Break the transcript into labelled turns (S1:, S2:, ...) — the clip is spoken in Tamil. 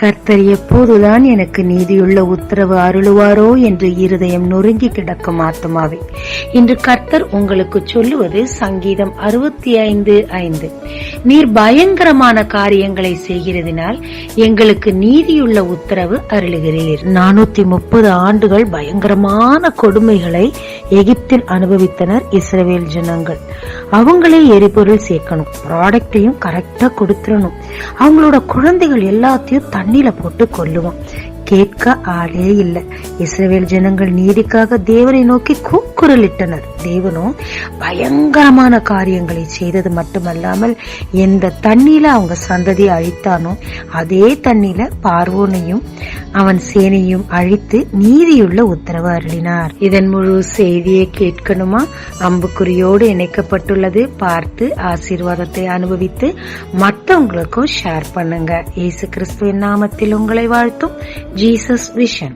S1: கர்த்தர் எப்போதுதான் எனக்கு நீதியுள்ள உத்தரவு அருளுவாரோ என்று இருதயம் நொறுங்கி கிடக்கும் ஆத்துமாவே, இன்று கர்த்தர் உங்களுக்கு சொல்லுவது சங்கீதம் 65:5. நீர் பயங்கரமான காரியங்களை செய்கிறதினால் எங்களுக்கு நீதியுள்ள உத்தரவு அருளுகிறீர். 430 ஆண்டுகள் பயங்கரமான கொடுமைகளை எகிப்தில் அனுபவித்தனர் இஸ்ரவேல் ஜனங்கள். அவங்களே எரிபொருள் சேர்க்கணும், ப்ராடக்டையும் கரெக்டா கொடுத்துடணும், அவங்களோட குழந்தைகள் எல்லாத்தையும் தண்ணியில போட்டு கொல்லுவோம். கேட்க ஆளே இல்லை. இஸ்ரவேல் ஜனங்கள் நீதிக்காக தேவனை நோக்கி கூக்குரலிட்டனர். தேவனும் பயங்கரமான காரியங்களை செய்தது மட்டுமல்லாமல் எந்த தண்ணியில அவங்க சந்ததியை அழித்தானோ அதே தண்ணியில பார்வோனையும் அவன் சேனையும் அழித்து நீதியுள்ள உத்தரவு அருளினார். இதன் முழு செய்தியை கேட்கணுமா? அம்புக்குறியோடு இணைக்கப்பட்டுள்ளது. பார்த்து ஆசீர்வாதத்தை அனுபவித்து மற்றவங்களுக்கும் ஷேர் பண்ணுங்க. இயேசு கிறிஸ்துவின் நாமத்தில் உங்களை வாழ்த்தும் ஜீசஸ் விஷன்.